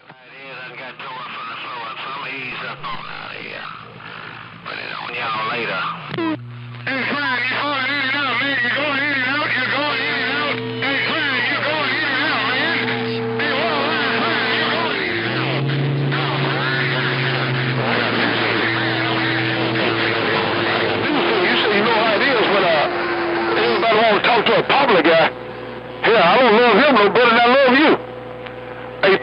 I got tore up from the floor. Some ease up on out of here. Put it on y'all later. Hey, Clyde, you're going in and out, man. You're going in and out. You're going in and out. Hey, Clyde, you're going in and out, man. Hey, whoa, Clyde, you're going in and out. You say you know how it is when everybody want to talk to a popular guy. Hell, I don't love him no better than I love you. Hey,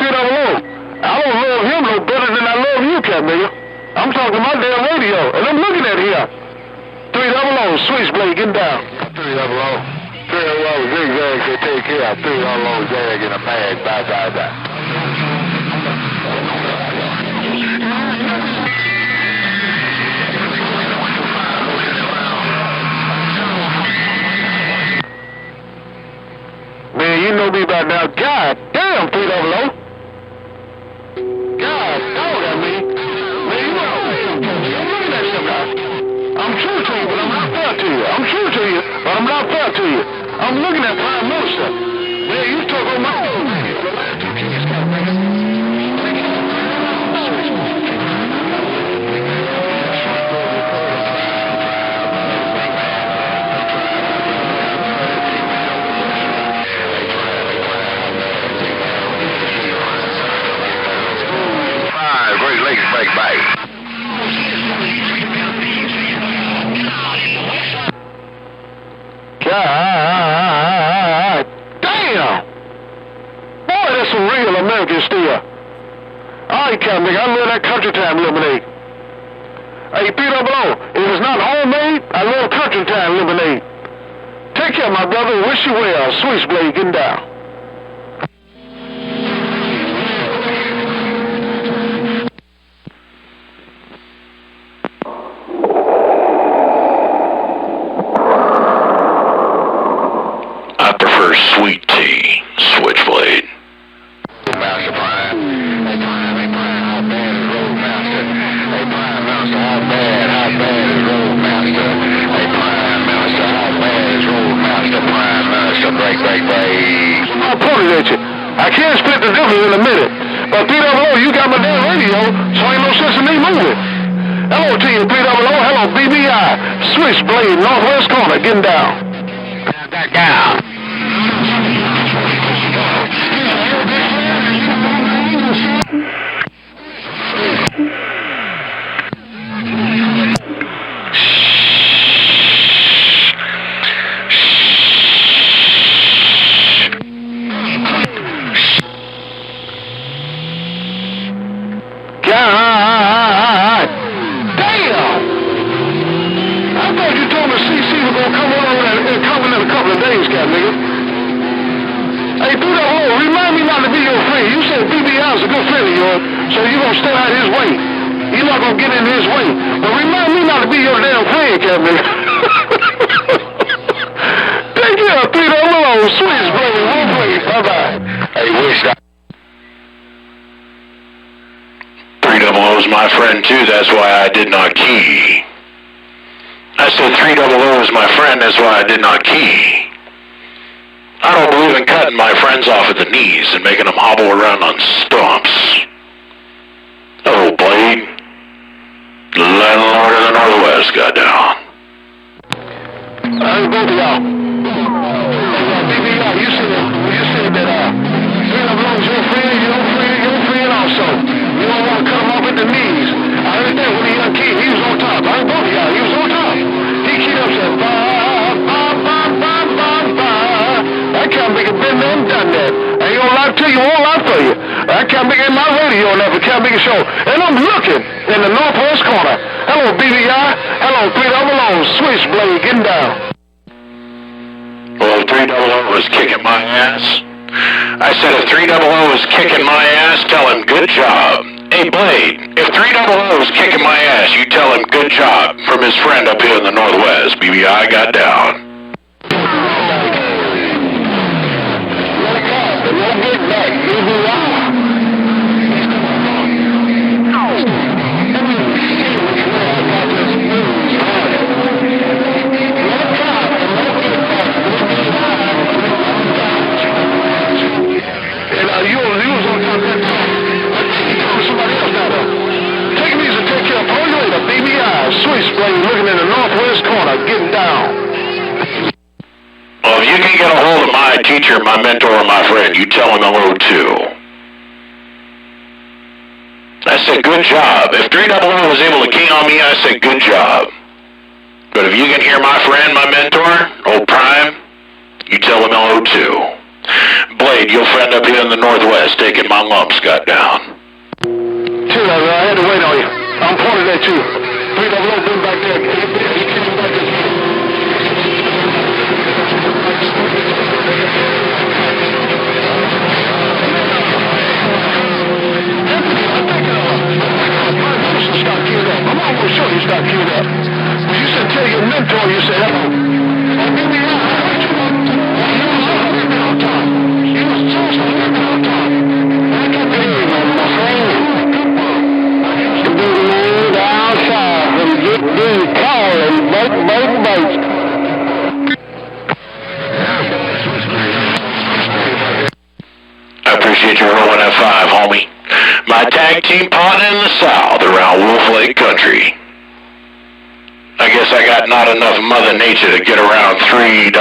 I don't love him no better than I love you, cat nigga. I'm talking my damn radio, and I'm looking at here. 300, switchblade, getting down. 300, 300, zigzags, they take care of 300, zag in a mag, bye. Man, you know me by now. God damn, 300. God dog at me. Man, you know, I'm looking at some guy. I'm true to you, but I'm not fair to you. I'm true to you, but I'm not fair to you. I'm looking at Prime Minister. Man, you talk on my own. The last two kids got me. Break back. God damn! Boy, that's some real American steel. I can't make. I love that country time lemonade. Hey, 300, if it's not homemade, I love country time lemonade. Take care, my brother. Wish you well. Switchblade, getting down. Sweet tea, switchblade. Roadmaster Prime. Hey Prime, how bad is Roadmaster? Hey Prime Master, how bad is Roadmaster? Hey Prime Master, how bad is Roadmaster? Prime Master, break. I'll put it at you. I can't split the difference in a minute. But 300, you got my damn radio, so ain't no sense in me moving. Hello to you, 300, hello BBI. Switchblade, northwest corner, getting down. Down. God damn! I thought you told me CC was gonna come on and come in a couple of days, cat nigga. Hey, 300, remind me not to be your friend. You said BBI is a good friend of yours, so you gonna stay out his way. You're not gonna get in his way. But remind me not to be your damn friend, cat nigga. Take care, 300, switchblade, one blade, bye. Hey, wish that. 300 is my friend too, that's why I did not key. I said 300 is my friend, that's why I did not key. I don't believe in cutting my friends off at the knees and making them hobble around on stumps. Oh, Blade. Landlord of the Northwest got down. Both of y'all. BBI, you said that 300 is your friend also. You don't want to cut him off at the knees. I heard that when he young kid, he was on top. I heard both of y'all, he was on top. He keyed up said, ba. I can't make it been there and done that. I ain't gonna lie to you, won't lie for you. I can't make it in my radio and never can't make a show. And I'm looking in the northwest corner. Hello, BBI. Hello, 300, switchblade, getting down. Well, if 300 was kicking my ass, I said if 300 was kicking my ass, tell him good job. Hey, Blade, if 300 was kicking my ass, you tell him good job from his friend up here in the Northwest. BBI got down. You was on top of that. about getting down. Well, if you can get a hold of my teacher, my mentor, and my friend, you tell him hello too. I said, good job. If 300 was able to key on me, I said, good job. But if you can hear my friend, my mentor, old Prime, you tell him hello too. Blade, your friend up here in the Northwest, taking my lumps, got down. Chill out, I had to wait on you. I'm pointed at you. 300 been back there. He came back this way. I'm almost sure you start queued up. You said tell your mentor, you said hello. I appreciate you rolling that 5, homie. My tag team partner in the South around Wolf Lake Country. I guess I got not enough Mother Nature to get around 300.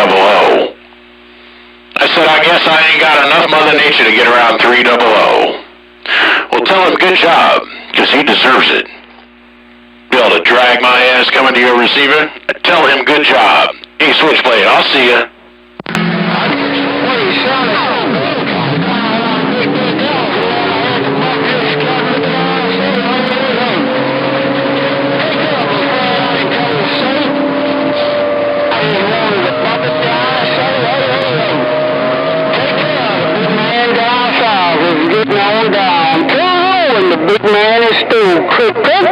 I said, I guess I ain't got enough Mother Nature to get around 300. Well, tell him good job, because he deserves it. Be able to drag my ass coming to your receiver? Tell him good job. Hey, Switchblade, I'll see ya. The big man is still cooking.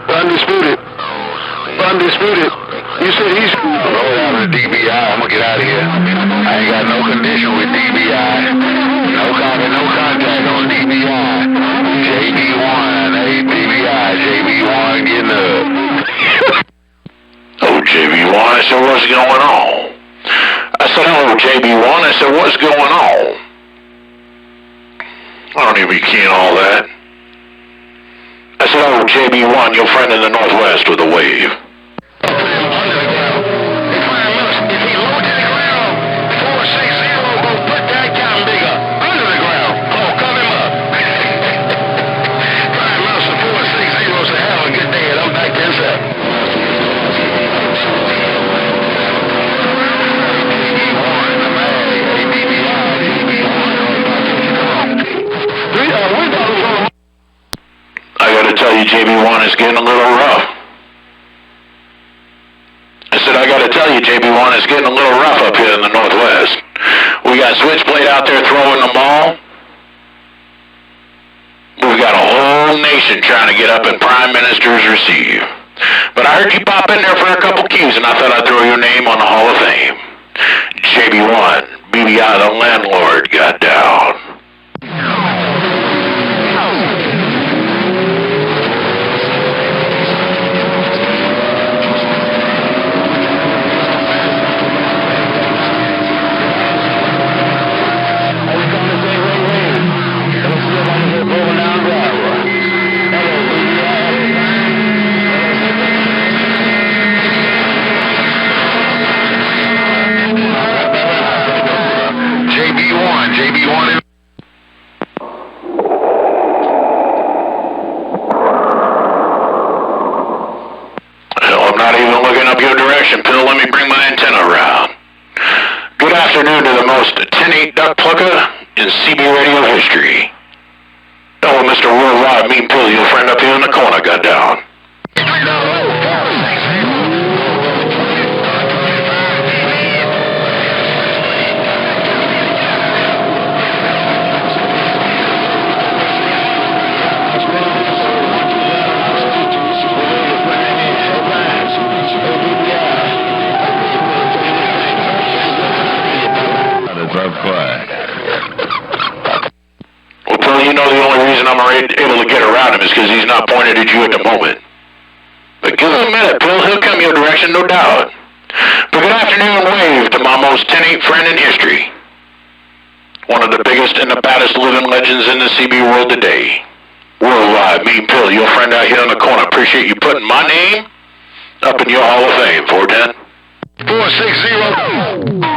Undisputed. Undisputed. You said he's roll out of the DBI. I'm gonna get out of here. I ain't got no condition with DBI. No contact on DBI. JB1, hey DBI, JB1 getting up. Oh, JB1, I said, what's going on? I said, hello, JB1. I said, what's going on? I don't even be keen on all that. I said, oh, JB1, your friend in the Northwest with a wave. JB1 is getting a little rough. I said, I gotta tell you, JB1 is getting a little rough up here in the Northwest. We got Switchblade out there throwing the ball. We've got a whole nation trying to get up in Prime Minister's receive. But I heard you pop in there for a couple cues, and I thought I'd throw your name on the Hall of Fame. JB1, BBI the landlord, got down. Pill, let me bring my antenna around. Good afternoon to the most 10-8 duck plucker in CB radio history. Oh, Mr. Worldwide Mean Pill, your friend up here in the corner, got down. Well, Pill, you know the only reason I'm able to get around him is because he's not pointed at you at the moment. But give him a minute, Pill. He'll come your direction, no doubt. But good afternoon, wave to my most 10-8 friend in history. One of the biggest and the baddest living legends in the CB world today. Worldwide, Mean Pill, your friend out here in the corner. Appreciate you putting my name up in your Hall of Fame, 410. 460.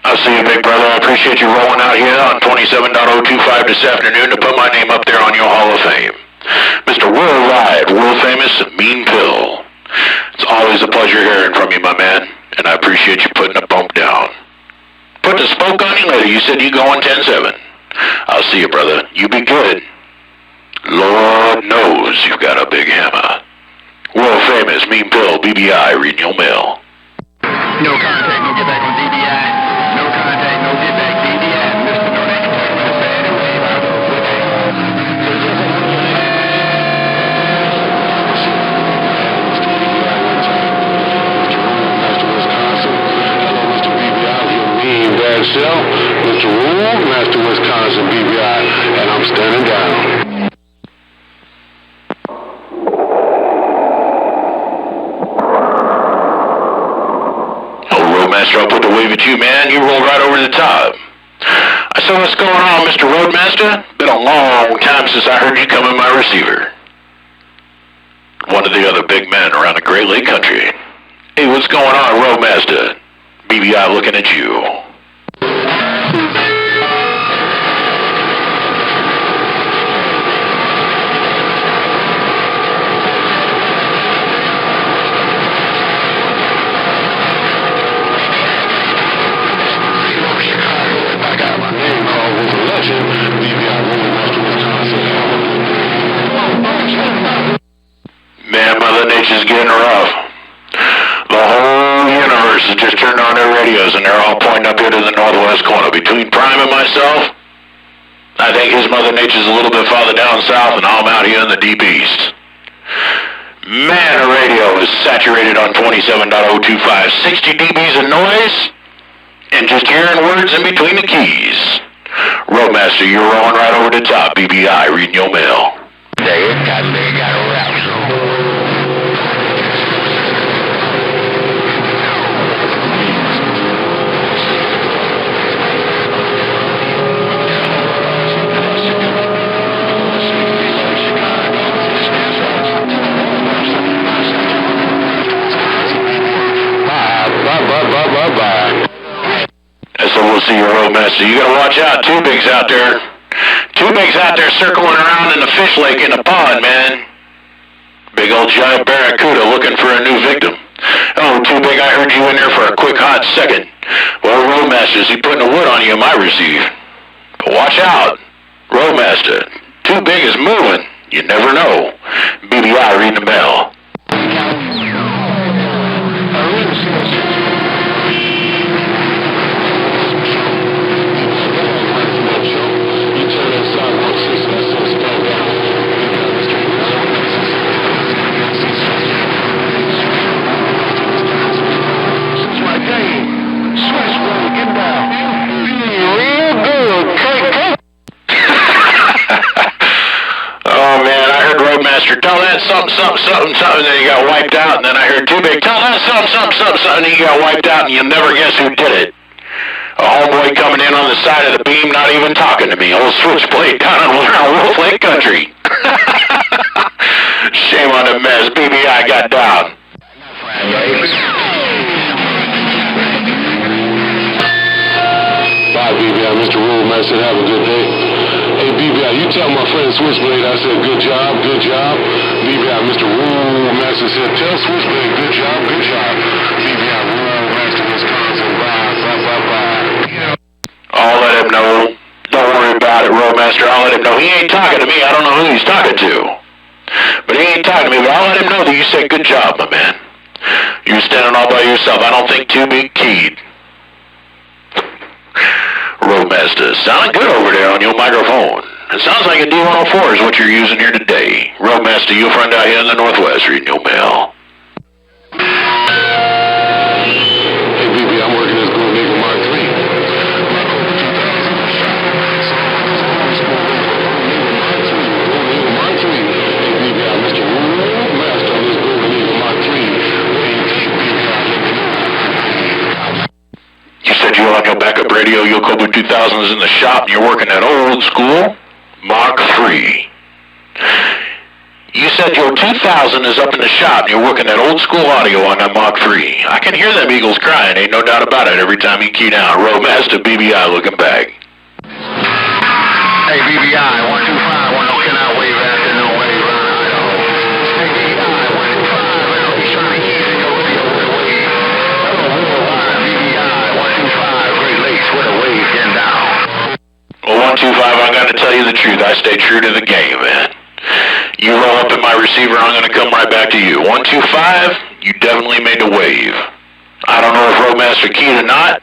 I see you, big brother. I appreciate you rolling out here on 27.025 this afternoon to put my name up there on your Hall of Fame. Mr. Worldwide, world famous Mean Pill. It's always a pleasure hearing from you, my man, and I appreciate you putting a bump down. Put the spoke on you later. You said you go on 10-7. I'll see you, brother. You be good. Lord knows you've got a big hammer. World famous Mean Pill, BBI, reading your mail. No contact, no get back on DBI. No contact, no get back DBI. Mr. No Name, the bad and wave out of Mr. Roadmaster, Wisconsin, BBI, and I'm standing down. Roadmaster, I'll put the wave at you, man. You rolled right over the top. I said, what's going on, Mr. Roadmaster? Been a long time since I heard you come in my receiver. One of the other big men around the Great Lake country. Hey, what's going on, Roadmaster? BBI looking at you. Man, Mother Nature's getting rough. The whole universe has just turned on their radios and they're all pointing up here to the northwest corner. Between Prime and myself, I think his Mother Nature's a little bit farther down south and I'm out here in the deep east. Man, the radio is saturated on 27.025, 60 dBs of noise, and just hearing words in between the keys. Roadmaster, you're rolling right over the top. BBI, reading your mail. They got a route. Bye. So we'll see you, Roadmaster. You gotta watch out. ToBig's out there. ToBig's out there circling around in the fish lake in the pond, man. Big old giant barracuda looking for a new victim. Oh, ToBig, I heard you in there for a quick hot second. Well, Roadmaster, is he putting a wood on you in my receive? But watch out. Roadmaster, ToBig is moving. You never know. BBI reading the mail. Tell that something, and then you got wiped out, and then I heard ToBig, tell that something, and then you got wiped out, and you'll never guess who did it. A homeboy coming in on the side of the beam, not even talking to me. Old switchblade down around Wolf Lake country. Shame on the mess. BBI got down. Bye, BBI. Mr. Roadmaster, have a good day. Hey, BBI, you tell my friend Switchblade I said good job. BBI, Mr. Roadmaster said, tell Switchblade good job. BBI, Roadmaster, Wisconsin, bye. I'll let him know. Don't worry about it, Roadmaster. I'll let him know. He ain't talking to me. I don't know who he's talking to. But he ain't talking to me, but I'll let him know that you said good job, my man. You're standing all by yourself. I don't think ToBig keyed. Roadmaster, sounding good over there on your microphone. It sounds like a D104 is what you're using here today. Roadmaster, your friend out here in the Northwest reading your mail. Hey, BB, I'm working this Gold Eagle Mark III. radio Yokobu 2000s in the shop and you're working that old school Mach 3. You said your 2000 is up in the shop and you're working that old school audio on that Mach 3. I can hear them eagles crying, ain't no doubt about it, every time you key down. Roadmaster BBI looking back. Hey, BBI, 125, one no cannot wave after no wave around Idaho. Hey, BBI, 125, he's trying to ease in your radio with a wave. Hello, worldwide, BBI, 125, Great Lakes with a wave getting down. Well, 125, I gotta tell you the truth. I stay true to the game, man. You roll up in my receiver, I'm gonna come right back to you. 125, you definitely made the wave. I don't know if Roadmaster keyed or not,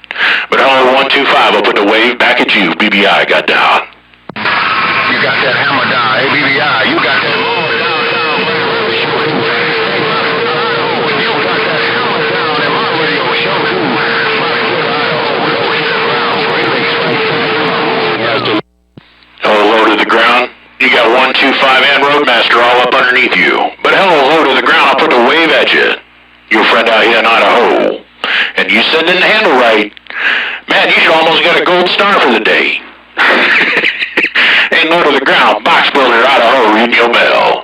but hello, 125, I'll put the wave back at you. BBI got down. You got that hammer down. Hey, BBI, you got that motor downtown. You got that hammer down in my radio show, too. Hello, low to the ground. You got 125 and Roadmaster all up underneath you. But hello, low to the ground, I'll put the wave at you. Your friend out here in Idaho. And you said didn't handle right. Man, you should almost get a gold star for the day. Ain't low to the ground, box builder Idaho, reading your mail.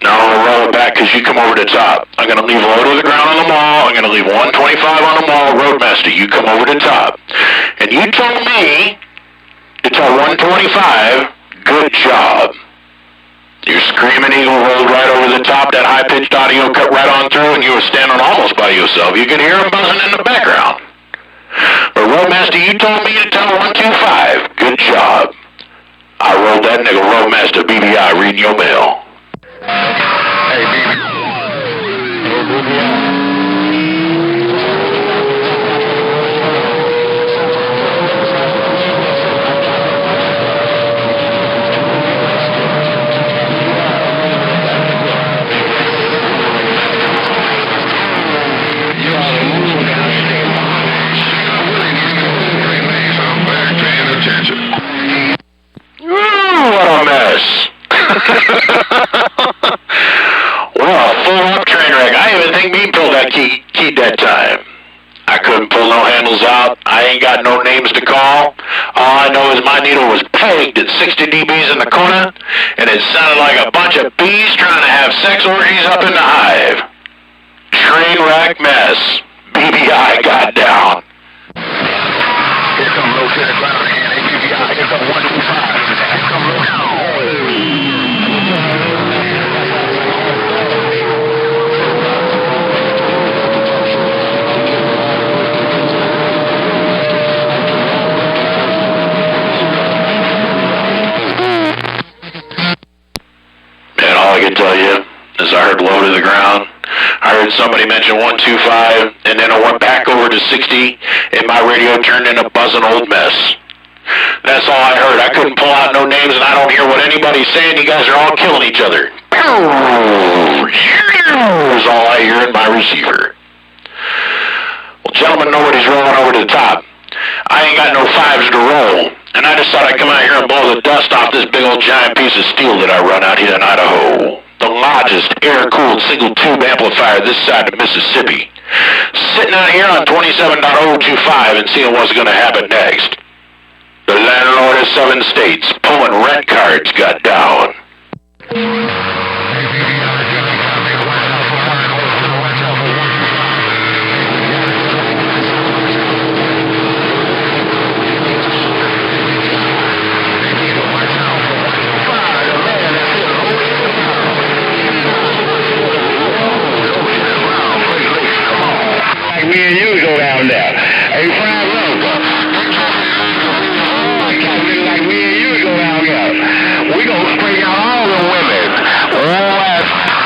No, roll it back because you come over the top. I'm going to leave low to the ground on the mall. I'm going to leave 125 on the mall. Roadmaster, you come over the top. And you told me to tell 125, good job. Your screaming eagle rolled right over the top. That high-pitched audio cut right on through, and you were standing almost by yourself. You could hear him buzzing in the background. But Roadmaster, you told me to tell 125, good job. I rolled that nigga Roadmaster BBI reading your mail. Hey, baby. Hey, BBI. What a mess. Well, full up train wreck. I didn't even think me pulled that key that time. I couldn't pull no handles out. I ain't got no names to call. All I know is my needle was pegged at 60 dBs in the corner, and it sounded like a bunch of bees trying to have sex orgies up in the hive. Train wreck mess. BBI got down. Here come low to the ground again. Hey, BBI, here come 125. Here come low down. Man, all I can tell you is I heard low to the ground. I heard somebody mention 125, and then I went back over to 60, and my radio turned into a buzzing old mess. That's all I heard. I couldn't pull out no names, and I don't hear what anybody's saying. You guys are all killing each other. Is all I hear in my receiver. Well, gentlemen, nobody's rolling over to the top. I ain't got no fives to roll, and I just thought I'd come out here and blow the dust off this big old giant piece of steel that I run out here in Idaho. The largest air-cooled single-tube amplifier this side of Mississippi. Sitting out here on 27.025 and seeing what's going to happen next. The landlord of 7 states pulling rent cards got down. Me and you go down there. Hey, Frank, look. Like me and you go down there. We gonna spray out all the women.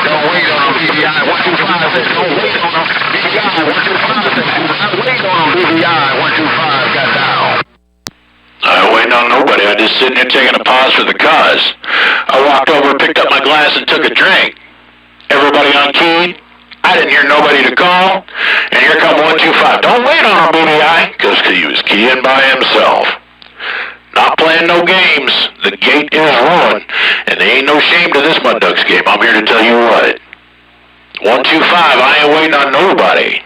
Don't wait on them, BBI. 125 says don't wait on them. BBI, 125 says do not wait on them. BBI, 125 got down. I ain't waiting on nobody. I just sitting here taking a pause for the cause. I walked over, picked up my glass, and took a drink. Everybody on key? I didn't hear nobody to call, and here come 125. Don't wait on him, BBI, because he was keying by himself. Not playing no games. The gate is rolling, and there ain't no shame to this Mud Ducks game. I'm here to tell you what. 125, I ain't waiting on nobody.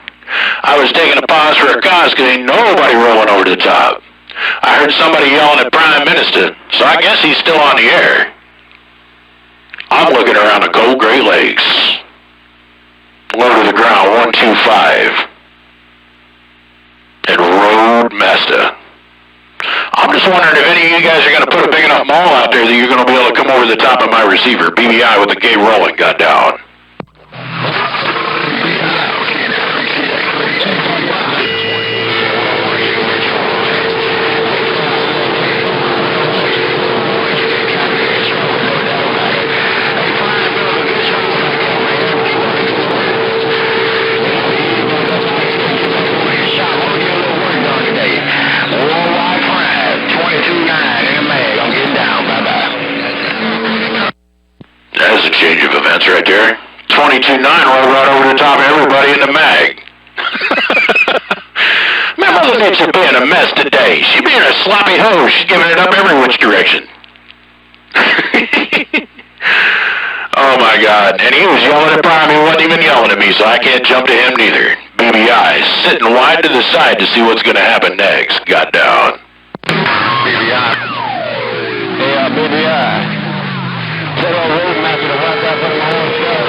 I was taking a pause for a cause because ain't nobody rolling over the top. I heard somebody yelling at Prime Minister, so I guess he's still on the air. I'm looking around the cold Great Lakes. Low to the ground, 125. And Roadmaster. I'm just wondering if any of you guys are going to put a big enough maul out there that you're going to be able to come over the top of my receiver. BBI with the gate rolling got down. That's a change of events right there. 22-9 rolled right over the top of everybody in the mag. My mother needs to be in a mess today. She being a sloppy hoe. She's giving it up every which direction. Oh my God. And he was yelling at Prime. He wasn't even yelling at me, so I can't jump to him neither. BBI sitting wide to the side to see what's going to happen next. Got down. BBI. Hey, BBI. Tell old Roadmaster to watch out for my own show.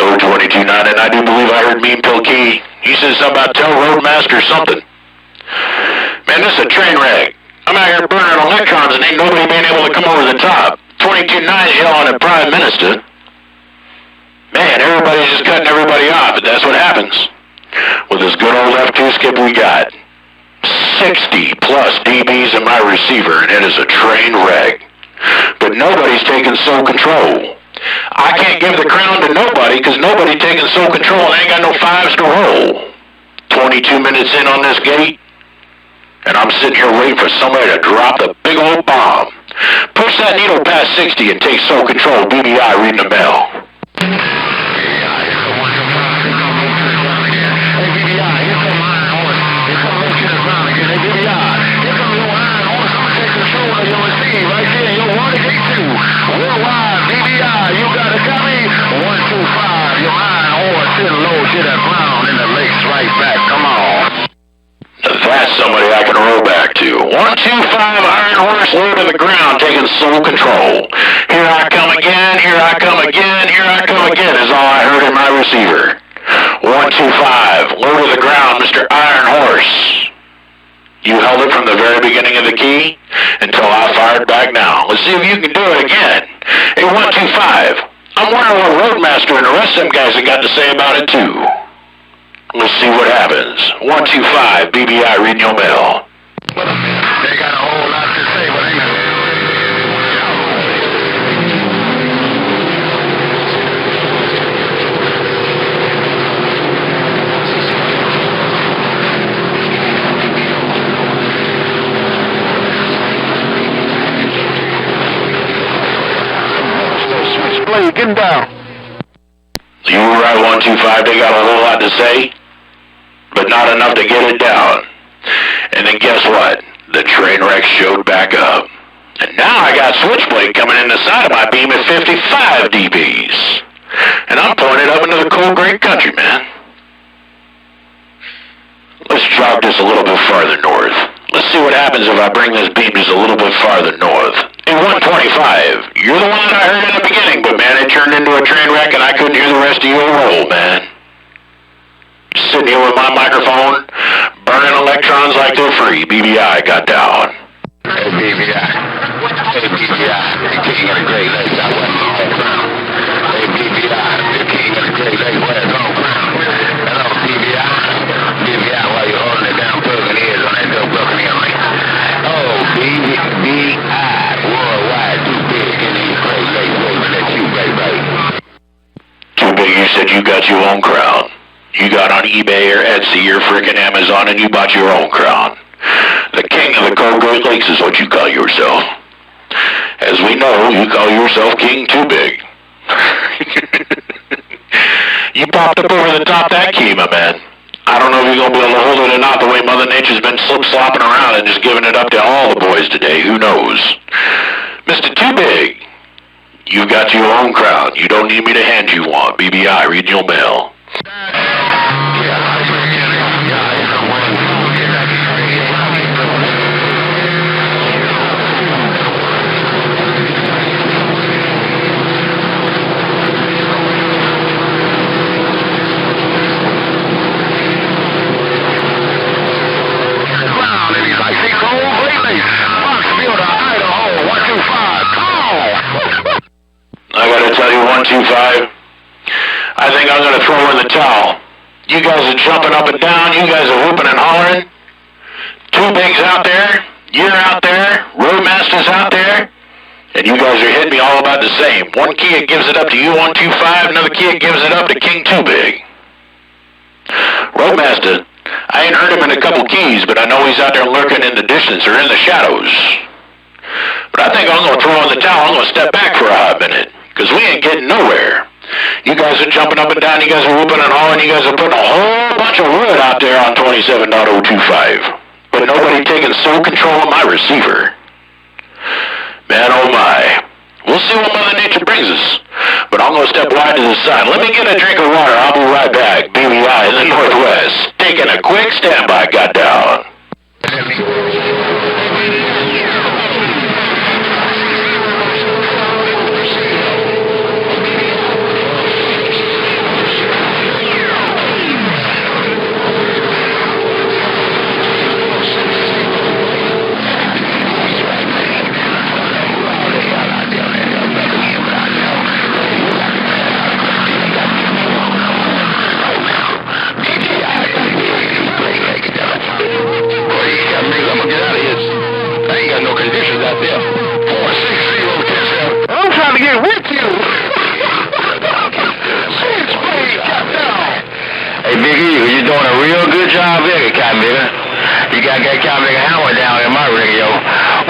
Oh, 22-9, and I do believe I heard Mean Pill Key. He said something about tell Roadmaster something. Man, this is a train wreck. I'm out here burning electrons and ain't nobody being able to come over the top. 22-9 yelling at Prime Minister. Man, everybody's just cutting everybody off, but that's what happens. With this good old F2 skip we got. 60 plus dBs in my receiver, and it is a train wreck. But nobody's taking sole control. I can't give the crown to nobody because nobody's taking sole control and I ain't got no fives to roll. 22 minutes in on this gate, and I'm sitting here waiting for somebody to drop the big old bomb. Push that needle past 60 and take sole control. BBI reading the bell. Worldwide, BBI, you got a copy? 125, your iron ore sitting low to the ground in the lakes right back. Come on. That's somebody I can roll back to. 125 Iron Horse low to the ground, taking sole control. Here I come again, here I come again, here I come again is all I heard in my receiver. 125, low to the ground, Mr. Iron Horse. You held it from the very beginning of the key until I fired back now. Let's see if you can do it again. Hey, 125, I'm wondering what Roadmaster and the rest of them guys have got to say about it too. Let's see what happens. 125, BBI reading your mail. They got a whole lot to say, but ain't it? Switchblade, get him down. You were right, 125. They got a whole lot to say, but not enough to get it down. And then guess what? The train wreck showed back up. And now I got Switchblade coming in the side of my beam at 55 dBs. And I'm pointed up into the cold, great country, man. Let's jog this a little bit farther north. Let's see what happens if I bring this beam just a little bit farther north. Hey, 125, you're the one that I heard in the beginning, but man, it turned into a train wreck and I couldn't hear the rest of your roll, man. Sitting here with my microphone, burning electrons like they're free. BBI got down. Hey, BBI. Hey, BBI. The king of the Great Lakes. I wasn't on that crown. Hey, BBI. The king of the Great Lakes. Where's on crown? Hello, BBI. BBI, while you're holding it down, plugging ears on that dope broken in me. Oh, BBI. Worldwide, too big in these Great Lakes. Waving at you, baby. you said you got your own crown. You got on eBay or Etsy or frickin' Amazon and you bought your own crown. The king of the Cold Great Lakes is what you call yourself. As we know, you call yourself King ToBig. You popped up over the top that key, my man. I don't know if you're going to be able to hold it or not, the way Mother Nature's been slip-slopping around and just giving it up to all the boys today. Who knows? Mr. ToBig, you got your own crown. You don't need me to hand you one. BBI, read your mail. I gotta tell you, 125, I think I'm gonna throw in the towel. You guys are jumping up and down, you guys are whooping and hollering. ToBig's out there, you're out there, Roadmaster's out there, and you guys are hitting me all about the same. One kid gives it up to you, 125, another kid gives it up to King ToBig. Roadmaster, I ain't heard him in a couple keys, but I know he's out there lurking in the distance or in the shadows. But I think I'm gonna throw in the towel, I'm gonna step back for a hot minute. Because we ain't getting nowhere. You guys are jumping up and down, you guys are whooping and hollering, you guys are putting a whole bunch of wood out there on 27.025. But nobody taking sole control of my receiver. Man, oh my. We'll see what Mother Nature brings us. But I'm going to step wide to the side. Let me get a drink of water, I'll be right back. BBI in the Northwest. Taking a quick standby, got down. You got that kind of hammer down in my radio.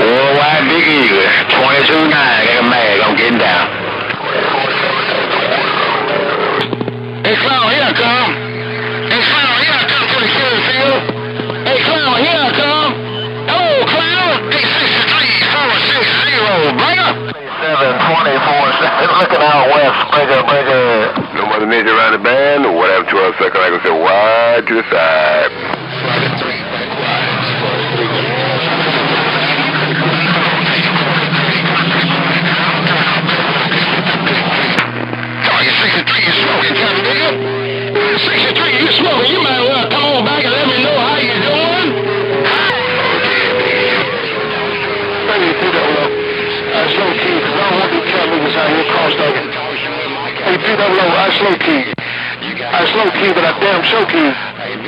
Worldwide Big Eagle, 22.9. Got a mag. I'm getting down. Hey, Clown, here I come. Hey, Clown, here I come to the killing field. Hey, Clown, here I come. Hello, Clown. 863-460, bringer. 724, looking out west, bringer. No Mother Nature around the band. What happened to us? Second, I can say wide to the side. Target 63, you smoking, Captain Digger? 63, you smoking. You might well come on back and let me know how you doing. Thank you, P-Double-O. Slow key, because I don't want these cat niggas out here cross-talking. Hey, P-Double-O, I slow key. I slow key, but I damn show key.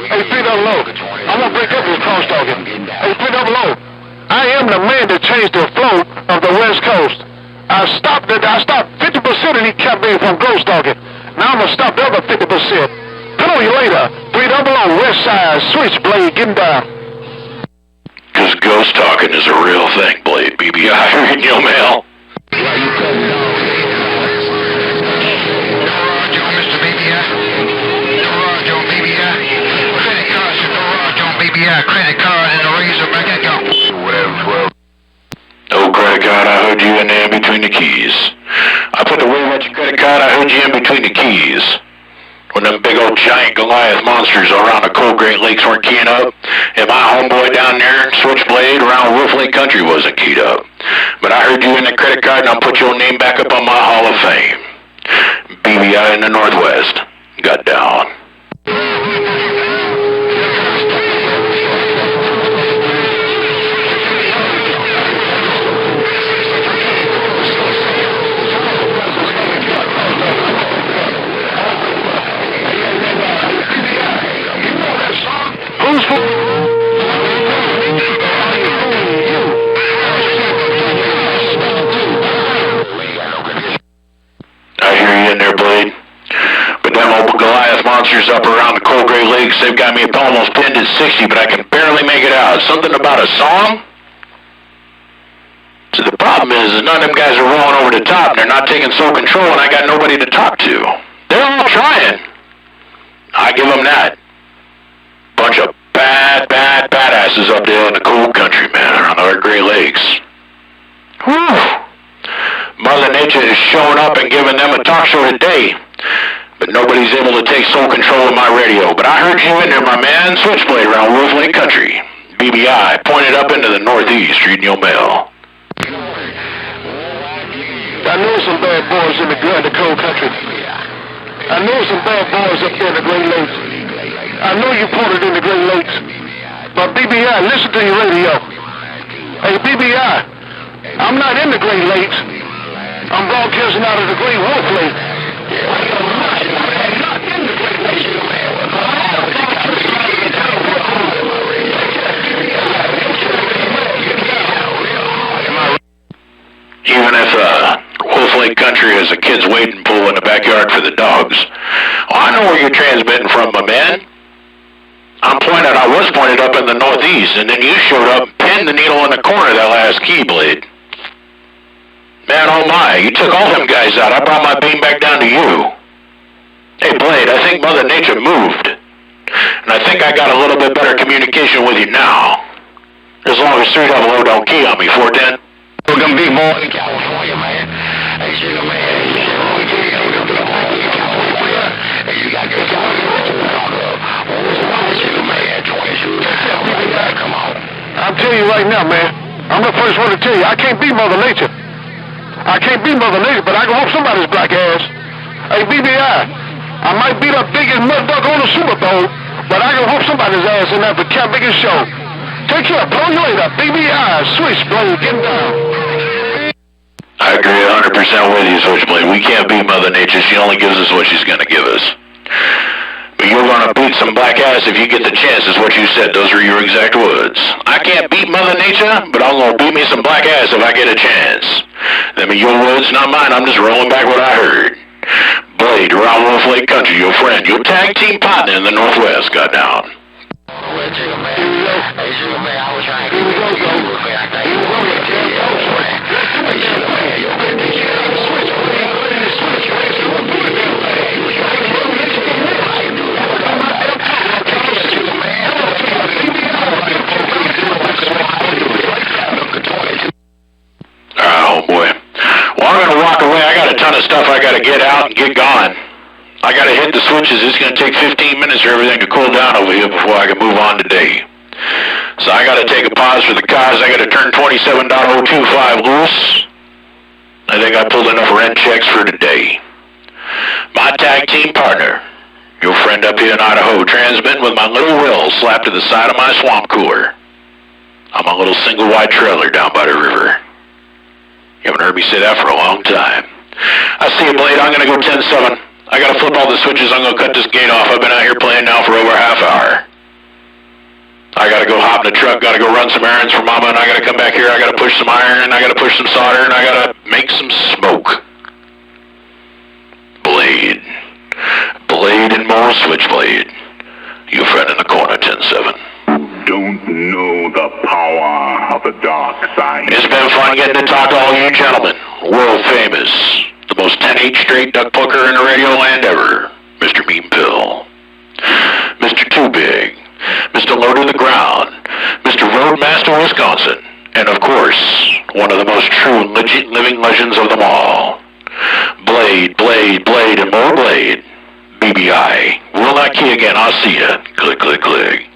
Hey, P-Double-O, I'm gonna break up this cross-talking. Hey, P-Double-O, I am the man that changed the flow of the West Coast. I stopped 50% of these cat niggas from ghost talking. Now I'm gonna stop the other 50%. Put on you later. 300 West Side, switchblade, getting down. Because ghost talking is a real thing, Blade. BBI in your mail. Credit card and a razor back and go. Whatever, 12. Oh, credit card, I heard you in there in between the keys. I put the wave at your credit card, I heard you in between the keys. When them big old giant Goliath monsters around the Cold Great Lakes weren't keying up, and my homeboy down there, Switchblade, around Wolf Lake Country wasn't keyed up. But I heard you in the credit card and I'll put your name back up on my Hall of Fame. BBI in the Northwest. Got down. announcers up around the Cold Gray Lakes. They've got me almost pinned at 60, but I can barely make it out. Something about a song? So the problem is none of them guys are rolling over the top, and they're not taking sole control, and I got nobody to talk to. They're all trying. I give them that. Bunch of badasses up there in the cold country, man, around the Great Lakes. Whew. Mother Nature is showing up and giving them a talk show today, but nobody's able to take sole control of my radio. But I heard you in there, my man. Switchblade around Wolf Lake Country. BBI, pointed up into the northeast, reading your mail. I know some bad boys in the cold country. I know some bad boys up there in the Great Lakes. I know you ported in the Great Lakes. But BBI, listen to your radio. Hey, BBI, I'm not in the Great Lakes. I'm broadcasting out of the Great Wolf Lake. Even if Wolf Lake Country has a kids wading pool in the backyard for the dogs. Well, I know where you're transmitting from, my man. I was pointed up in the northeast, and then you showed up and pinned the needle in the corner of that last keyblade. Man, oh my, you took all them guys out. I brought my beam back down to you. Hey, Blade, I think Mother Nature moved. And I think I got a little bit better communication with you now. As long as 300 don't key on me, 410. We're gonna be more in California, man. Hey, sugar man. Hey, you got good come on. I'll tell you right now, man. I'm the first one to tell you, I can't be Mother Nature. I can't be Mother Nature, but I can whoop somebody's black ass. Hey, BBI, I might be the biggest mud duck on the Super Bowl, but I can whoop somebody's ass in that biggest show. Take care, blow you later. BBI, switchblade, get down. I agree 100% with you, Switchblade. We can't beat Mother Nature. She only gives us what she's going to give us. But you're going to beat some black ass if you get the chance, is what you said. Those are your exact words. I can't beat Mother Nature, but I'm going to beat me some black ass if I get a chance. Them are your words, not mine. I'm just rolling back what I heard. Blade, around Wolf Lake Country, your friend, your tag team partner in the Northwest, got down. Oh boy. Well, I'm gonna walk away. I got a ton of stuff I gotta get out and get going. I gotta hit the switches. It's gonna take 15 minutes for everything to cool down over here before I can move on today. So I gotta take a pause for the cause. I gotta turn 27.025 loose. I think I pulled enough rent checks for today. My tag team partner, your friend up here in Idaho, transmitting with my little Will slapped to the side of my swamp cooler. I'm a little single wide trailer down by the river. You haven't heard me say that for a long time. I see you, Blade. I'm gonna go 10-7. I gotta flip all the switches. I'm gonna cut this gate off. I've been out here playing now for over a half hour. I gotta go hop in the truck, gotta go run some errands for Mama, and I gotta come back here. I gotta push some iron, I gotta push some solder, and I gotta make some smoke. Blade. Blade and more Switchblade. Your friend in the corner, 10-7. Don't know the power of the dark side. It's been fun getting to talk to all you gentlemen. World famous. The most 10-8 straight duck plucker in the radio land ever. Mr. Mean Pill. Mr. ToBig. Mr. Low to the Ground. Mr. Roadmaster, Wisconsin. And of course, one of the most true living legends of them all. Blade, Blade, Blade, and more Blade. BBI. Will not key again. I'll see ya. Click, click, click.